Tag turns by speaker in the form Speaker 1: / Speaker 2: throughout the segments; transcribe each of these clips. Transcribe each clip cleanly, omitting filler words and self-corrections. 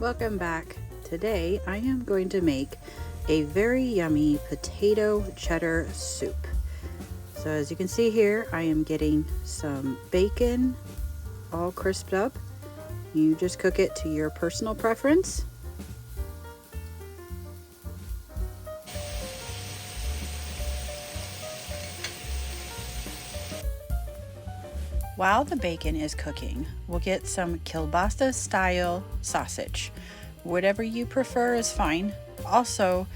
Speaker 1: Welcome back. Today I am going to make a very yummy potato cheddar soup. So as you can see here, I am getting some bacon all crisped up. You just cook it to your personal preference. While the bacon is cooking, we'll get some kielbasa style sausage. Whatever you prefer is fine. Also,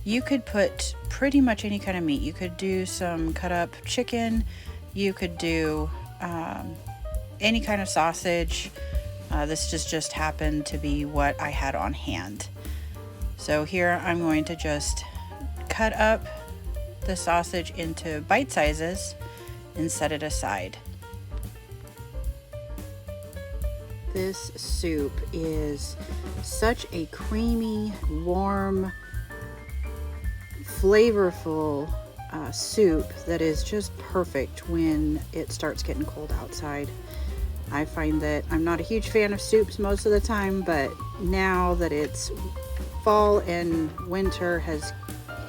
Speaker 1: you could put pretty much any kind of meat. You could do some cut up chicken. You could do any kind of sausage. This just happened to be what I had on hand. So here I'm going to just cut up the sausage into bite sizes and set it aside. This soup is such a creamy, warm, flavorful soup that is just perfect when it starts getting cold outside. I find that I'm not a huge fan of soups most of the time, but now that it's fall and winter has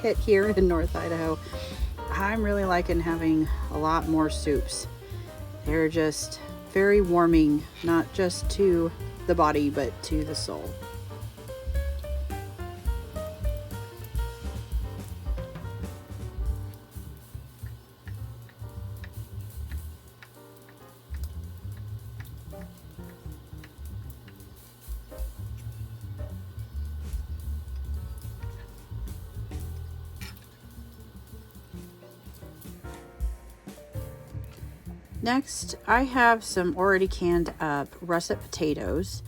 Speaker 1: hit here in North Idaho, I'm really liking having a lot more soups. They're just very warming, not just to the body, but to the soul. Next, I have some already canned up russet potatoes,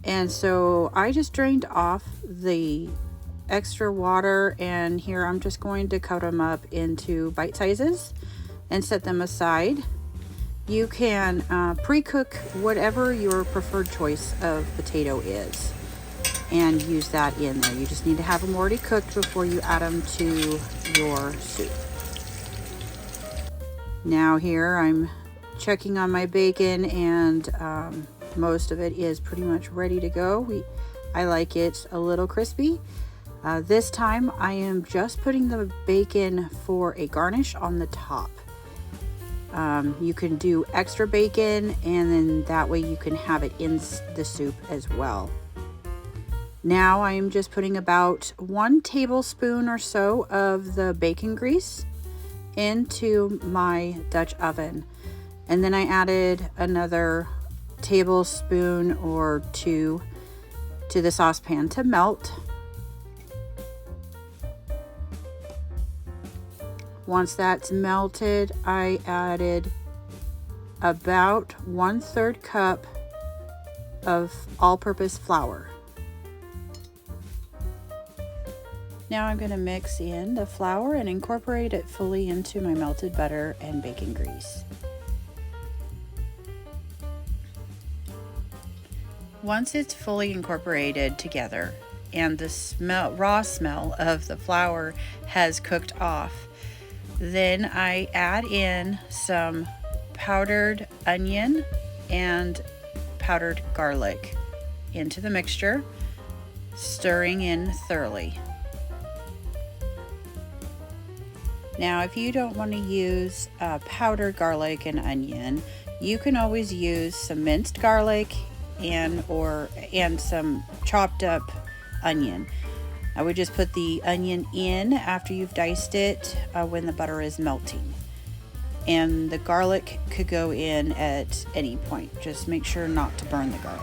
Speaker 1: and so I just drained off the extra water, and here I'm just going to cut them up into bite sizes and set them aside. You can pre-cook whatever your preferred choice of potato is and use that in there. You just need to have them already cooked before you add them to your soup. Now here I'm checking on my bacon, and most of it is pretty much ready to go. I like it a little crispy. This time I am just putting the bacon for a garnish on the top. You can do extra bacon, and then that way you can have it in the soup as well. Now I am just putting about 1 tablespoon or so of the bacon grease into my Dutch oven. And then I added another tablespoon or 2 to the saucepan to melt. Once that's melted, I added about 1/3 cup of all-purpose flour. Now I'm going to mix in the flour and incorporate it fully into my melted butter and bacon grease. Once it's fully incorporated together and the raw smell of the flour has cooked off, then I add in some powdered onion and powdered garlic into the mixture, stirring in thoroughly. Now, if you don't want to use powdered garlic and onion, you can always use some minced garlic and some chopped up onion. I would just put the onion in after you've diced it when the butter is melting. And the garlic could go in at any point. Just make sure not to burn the garlic.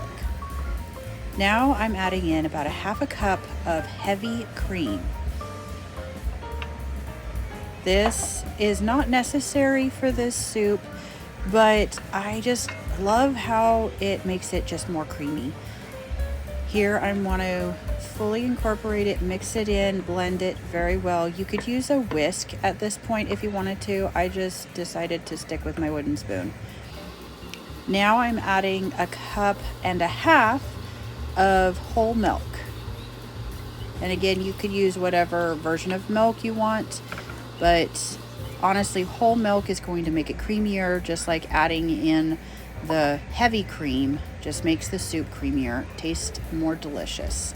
Speaker 1: Now I'm adding in about 1/2 cup of heavy cream. This is not necessary for this soup, but I just love how it makes it just more creamy. Here I want to fully incorporate it, mix it in, blend it very well. You could use a whisk at this point if you wanted to. I just decided to stick with my wooden spoon. Now I'm adding 1.5 cups of whole milk. And again, you could use whatever version of milk you want, but honestly, whole milk is going to make it creamier, just like adding in The heavy cream just makes the soup creamier, taste more delicious.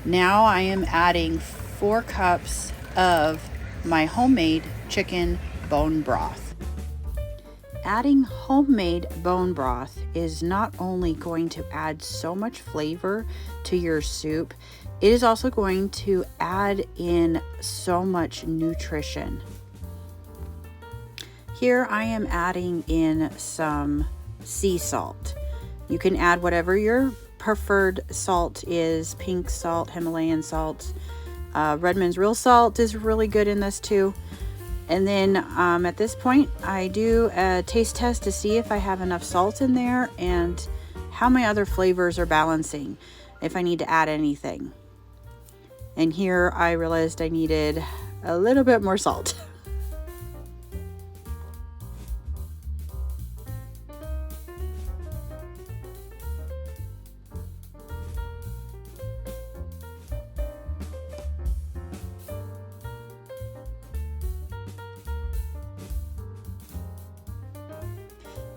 Speaker 1: Now I am adding 4 cups of my homemade chicken bone broth. Adding homemade bone broth is not only going to add so much flavor to your soup, it is also going to add in so much nutrition. Here I am adding in some sea salt. You can add whatever your preferred salt is, pink salt, Himalayan salt. Redmond's real salt is really good in this too. And then at this point, I do a taste test to see if I have enough salt in there and how my other flavors are balancing, if I need to add anything. And here I realized I needed a little bit more salt.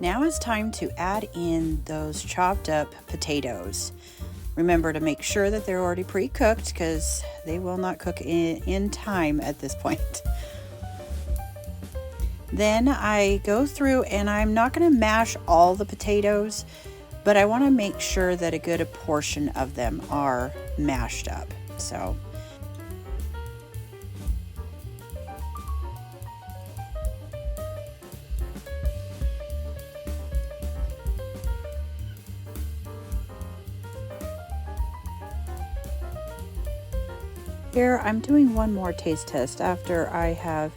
Speaker 1: Now it's time to add in those chopped up potatoes. Remember to make sure that they're already pre-cooked because they will not cook in time at this point. Then I go through and I'm not going to mash all the potatoes, but I want to make sure that a good portion of them are mashed up. So here I'm doing one more taste test after I have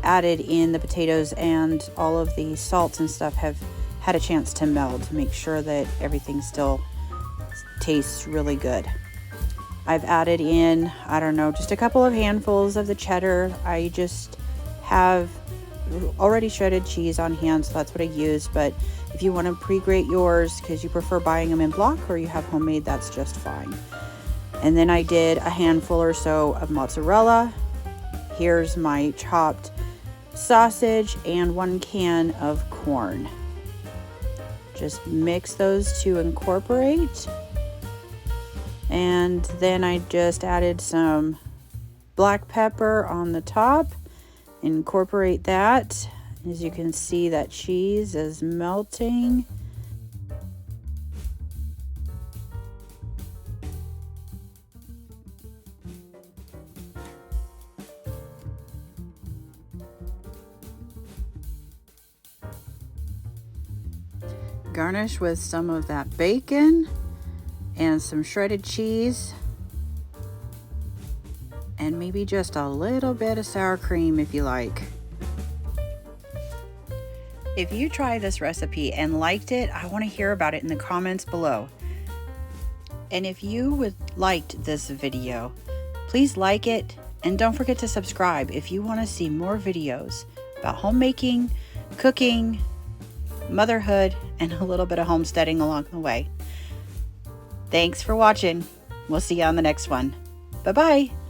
Speaker 1: added in the potatoes and all of the salts and stuff have had a chance to meld to make sure that everything still tastes really good. I've added in, I don't know, just a couple of handfuls of the cheddar. I just have already shredded cheese on hand, so that's what I use. But if you want to pre-grate yours because you prefer buying them in block or you have homemade, that's just fine. And then I did a handful or so of mozzarella. Here's my chopped sausage and 1 can of corn. Just mix those to incorporate. And then I just added some black pepper on the top. Incorporate that. As you can see, that cheese is melting. Garnish with some of that bacon and some shredded cheese and maybe just a little bit of sour cream if you like. If you try this recipe and liked it, I want to hear about it in the comments below. And if you would liked this video, please like it and don't forget to subscribe if you want to see more videos about homemaking, cooking, motherhood, and a little bit of homesteading along the way. Thanks for watching. We'll see you on the next one. Bye-bye.